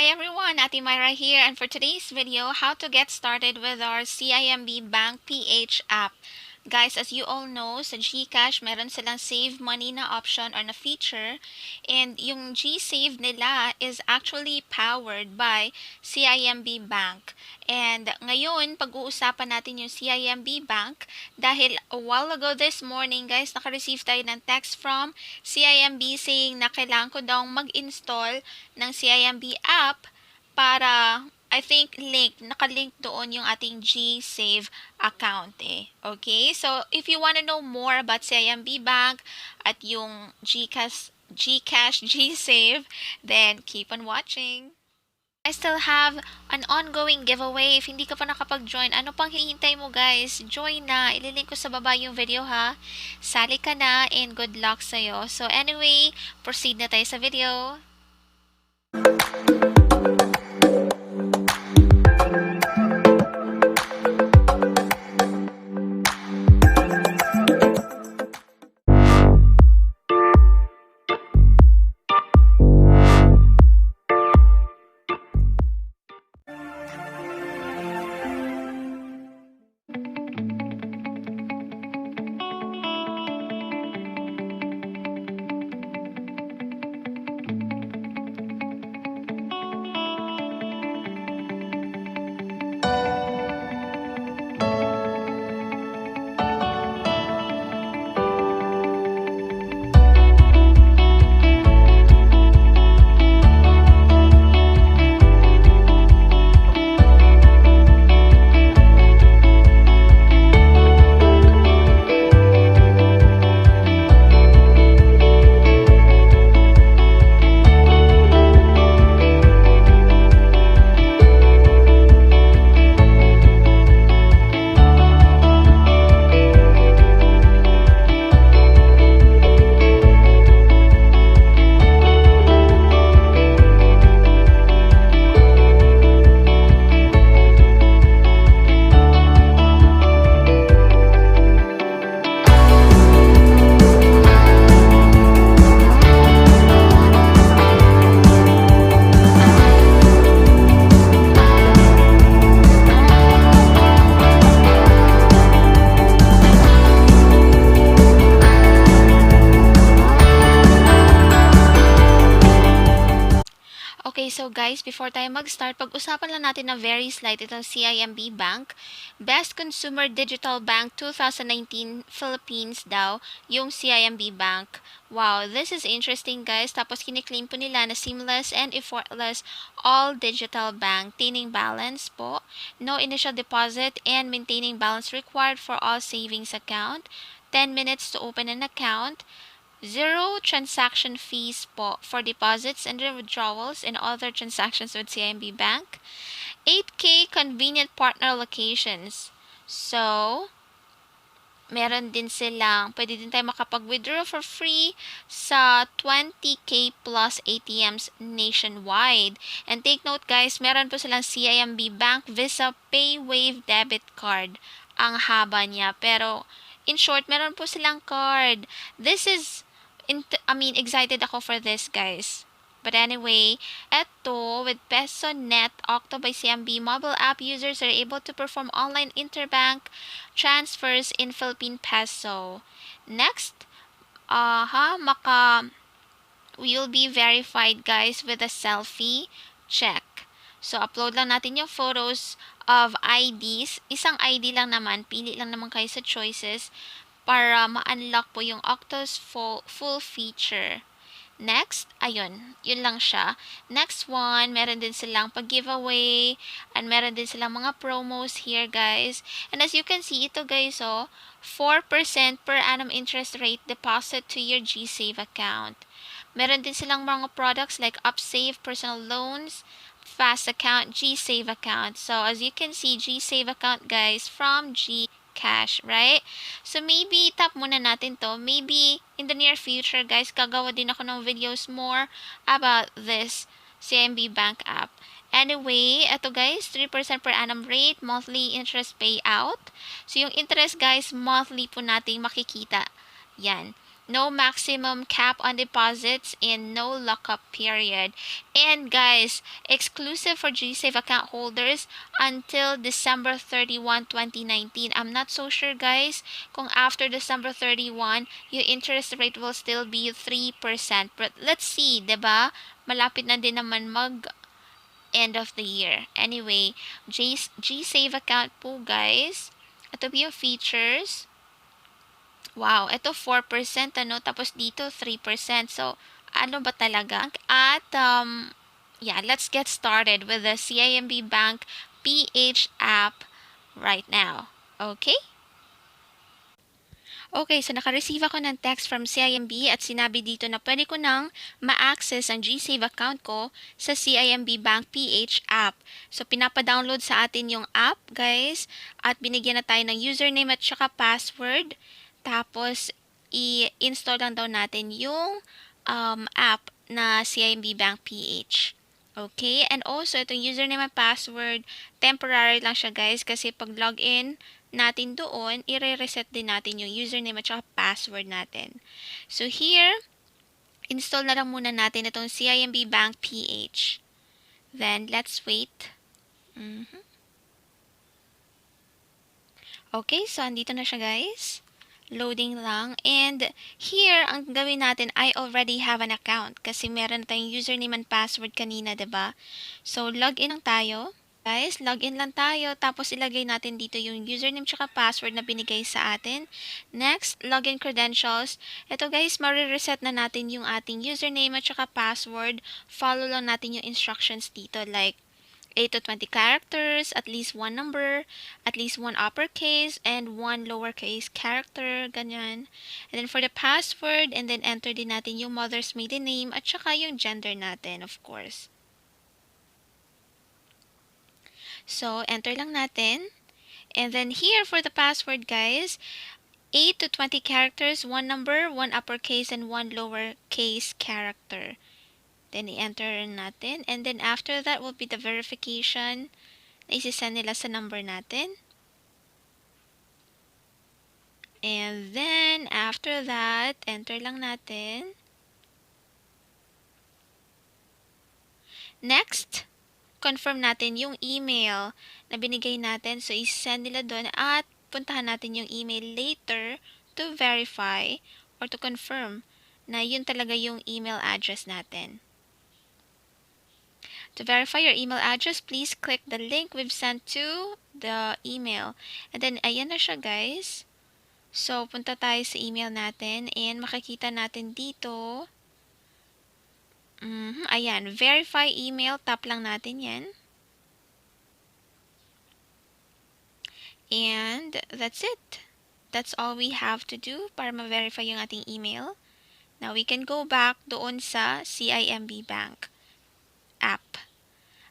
Hi everyone, Ate Myra here, and for today's video, how to get started with our CIMB Bank PH app. Guys, as you all know, sa Gcash, meron silang save money na option or na feature, and yung G-Save nila is actually powered by CIMB Bank. And ngayon, pag-uusapan natin yung CIMB Bank dahil a while ago this morning, guys, naka-receive tayo ng text from CIMB saying na kailangan ko daw mag-install ng CIMB app para nakalink doon yung ating G-Save account eh. Okay? So, if you want to know more about CIMB Bank at yung Gcash, G-Save, then keep on watching. I still have an ongoing giveaway. If hindi ka pa nakapag-join, ano pang hinihintay mo guys? Join na. Ililink ko sa baba yung video ha. Sali ka na and good luck sa'yo. So anyway, proceed na tayo sa video. Okay, so guys, before tayo mag-start, pag-usapan lang natin na very slight itong CIMB Bank. Best Consumer Digital Bank 2019 Philippines daw, yung CIMB Bank. Wow, this is interesting guys. Tapos kiniklaim po nila na seamless and effortless all digital bank. Maintaining balance po, no initial deposit and maintaining balance required for all savings account. 10 minutes to open an account. Zero transaction fees po for deposits and withdrawals and other transactions with CIMB Bank. 8K convenient partner locations. So, meron din silang, pwede din tayo makapag-withdraw for free sa 20K plus ATMs nationwide. And take note guys, meron po silang CIMB Bank Visa PayWave debit card. Ang haba niya. Pero, in short, meron po silang card. This is excited ako for this, guys. But anyway, eto, with Peso Net Octo by CIMB mobile app, users are able to perform online interbank transfers in Philippine Peso. Next, we'll be verified, guys, with a selfie check. So, upload lang natin yung photos of IDs. Isang ID lang naman. Pili lang naman kayo sa choices para ma-unlock po yung Octo's full feature. Next, ayun, yun lang siya. Next one, meron din silang pag-giveaway and meron din silang mga promos here, guys. And as you can see, ito guys, 4% per annum interest rate deposit to your G-Save account. Meron din silang mga products like UpSave personal loans, Fast account, G-Save account. So, as you can see, G-Save account, guys, from Gcash, right? So, maybe tap muna natin to. Maybe in the near future, guys, gagawa din ako ng videos more about this CIMB Bank app. Anyway, ito guys, 3% per annum rate, monthly interest payout. So, yung interest, guys, monthly po nating makikita. Yan. No maximum cap on deposits and no lockup period. And guys, exclusive for GSave account holders until December 31, 2019. I'm not so sure guys kung after December 31, yung interest rate will still be 3%. But let's see, 'di ba? Malapit na din naman mag end of the year. Anyway, GSave account po guys. Ito po yung features. Wow, ito 4% ano, tapos dito 3%. So, ano ba talaga? At yeah, let's get started with the CIMB Bank PH app right now. Okay? Okay, so naka-receive ako ng text from CIMB at sinabi dito na pwede ko nang ma-access ang GSave account ko sa CIMB Bank PH app. So, pinapa-download sa atin yung app, guys, at binigyan na tayo ng username at saka password. Tapos, i-install lang daw natin yung app na CIMB Bank PH. Okay, and also itong username at password, temporary lang siya guys kasi pag login natin doon, i-reset din natin yung username at saka password natin. So here, install na lang muna natin itong CIMB Bank PH. Then, let's wait. Okay, so andito na siya guys. Loading lang. And here, ang gawin natin, I already have an account kasi meron na tayong username and password kanina, diba? So, login lang tayo. Guys, login lang tayo. Tapos, ilagay natin dito yung username tsaka password na binigay sa atin. Next, login credentials. Ito guys, marireset na natin yung ating username at tsaka password. Follow lang natin yung instructions dito like 8 to 20 characters, at least one number, at least one uppercase, and one lowercase character, ganyan. And then for the password, and then enter din natin yung mother's maiden name, at saka yung gender natin, of course. So, enter lang natin. And then here for the password, guys, 8 to 20 characters, one number, one uppercase, and one lowercase character. Then, i-enter natin. And then, after that will be the verification na isi-send nila sa number natin. And then, after that, enter lang natin. Next, confirm natin yung email na binigay natin. So, isi-send nila doon at puntahan natin yung email later to verify or to confirm na yun talaga yung email address natin. To verify your email address, please click the link we've sent to the email. And then, ayan na siya guys. So, punta tayo sa email natin and makikita natin dito. Ayan, verify email. Tap lang natin yan. And that's it. That's all we have to do para ma-verify yung ating email. Now, we can go back doon sa CIMB Bank app.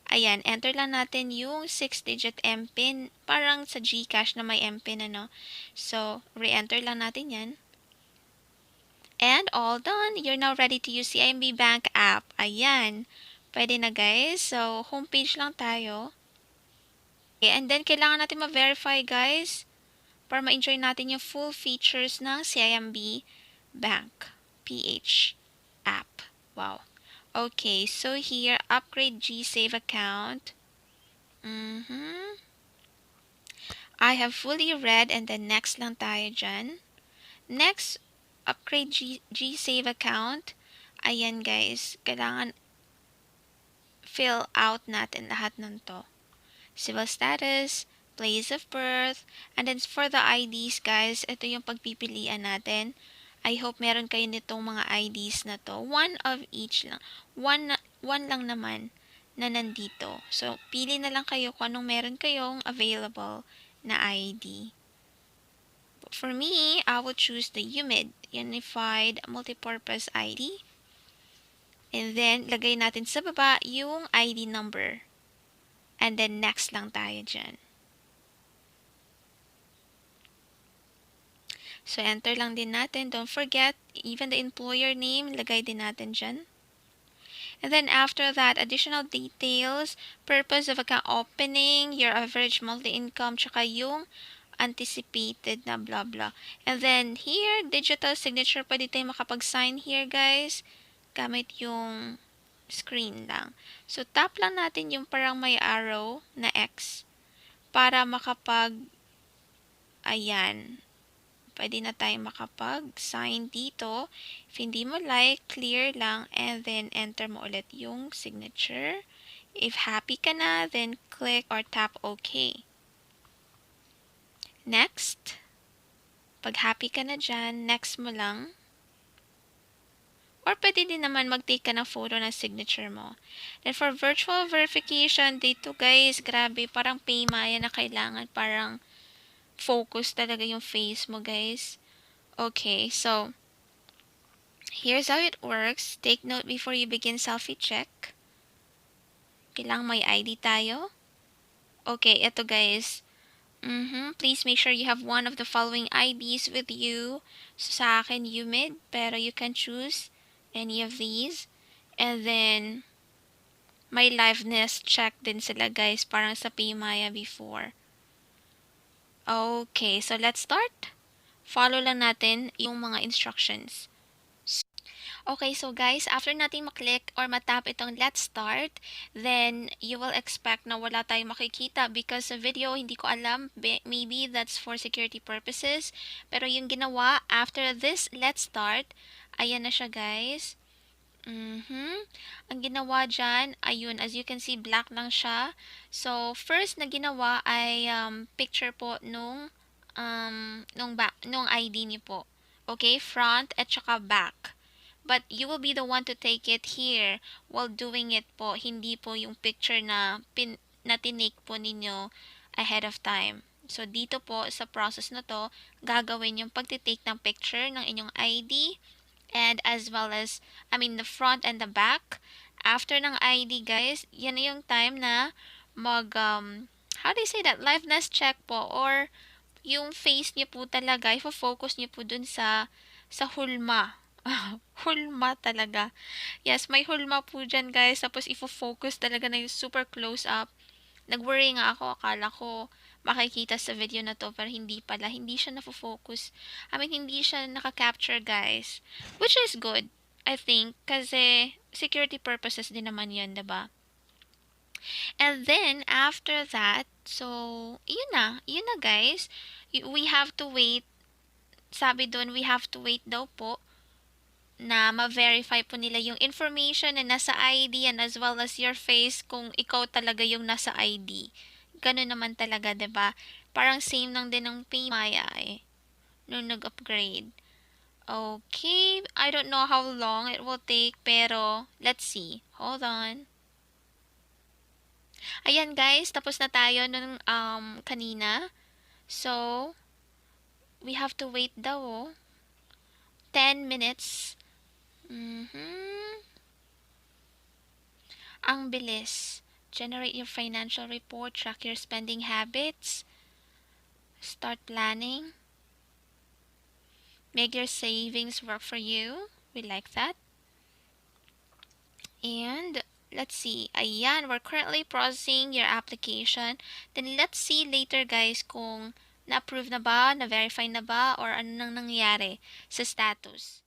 Ayan, enter lang natin yung 6-digit MPIN. Parang sa Gcash na may MPIN, ano. So, re-enter lang natin yan. And all done. You're now ready to use CIMB Bank app. Ayan. Pwede na guys. So, homepage lang tayo. Okay, and then, kailangan natin ma-verify guys para ma-enjoy natin yung full features ng CIMB Bank PH app. Wow. Okay, so here, upgrade GSave account. I have fully read and then next lang tayo dyan. Next, upgrade GSave account. Ayan guys, kailangan fill out natin lahat ng to. Civil status, place of birth, and then for the IDs guys, ito yung pagpipilian natin. I hope meron kayo nitong mga IDs na to. One of each lang. One lang naman na nandito. So, pili na lang kayo kung anong meron kayong available na ID. But for me, I will choose the UMID, Unified Multipurpose ID. And then, lagay natin sa baba yung ID number. And then, next lang tayo dyan. So, enter lang din natin. Don't forget, even the employer name, lagay din natin dyan. And then, after that, additional details, purpose of account opening, your average monthly income, tsaka yung anticipated na blah blah. And then here, digital signature, pwede tayo makapag-sign here guys, gamit yung screen lang. So tap lang natin yung parang may arrow na X para ayan, pwede na tayo makapag-sign dito. If hindi mo like, clear lang and then enter mo ulit yung signature. If happy ka na, then click or tap OK. Next. Pag happy ka na dyan, next mo lang. Or pwede din naman mag-take ka ng photo ng signature mo. Then for virtual verification, dito guys, grabe, parang PAYMAYA na kailangan, parang focus talaga yung face mo guys. Okay, so here's how it works. Take note before you begin selfie check. Kailangan may ID tayo. Okay, ito guys. Please make sure you have one of the following IDs with you. So, sa akin, UMID, pero you can choose any of these. And then, may liveness check din sila guys, parang sa PAYMAYA before. Okay, so let's start. Follow lang natin yung mga instructions. Okay, so guys, after natin maklik or matap itong let's start, then you will expect na wala tayong makikita because sa video, hindi ko alam, maybe that's for security purposes. Pero yung ginawa, after this let's start, ayan na siya guys. Ang ginawa dyan, ayun, as you can see, black lang siya. So, first na ginawa ay picture po nung ID niyo po. Okay, front at saka back. But you will be the one to take it here while doing it po. Hindi po yung picture na tinake po ninyo ahead of time. So, dito po sa process na to, gagawin yung pagtitake ng picture ng inyong ID and as well as, the front and the back. After ng ID, guys, yan na yung time na how do you say that? Liveness check po or yung face niyo po talaga, ifo-focus niyo po dun sa hulma. Hulma talaga. Yes, may hulma po dyan guys. Tapos ifo-focus talaga na yung super close up. Nag-worry nga ako. Akala ko makikita sa video na to. Pero hindi pala. Hindi siya nafo-focus. Hindi siya naka-capture guys. Which is good, I think. Kasi security purposes din naman yun, diba? And then, after that, so, yun na guys. We have to wait. Sabi doon, we have to wait daw po na ma-verify po nila yung information na nasa ID and as well as your face kung ikaw talaga yung nasa ID. Ganun naman talaga, 'di ba? Parang same lang din ng PAYMAYA nung nag-upgrade. Okay, I don't know how long it will take pero let's see. Hold on. Ayan guys, tapos na tayo nung kanina. So, we have to wait daw 10 minutes. Ang bilis. Generate your financial report, track your spending habits, start planning, make your savings work for you. We like that. And let's see. Ayan, we're currently processing your application. Then let's see later guys kung na-approve na ba, na-verify na ba, or ano nang nangyari sa status.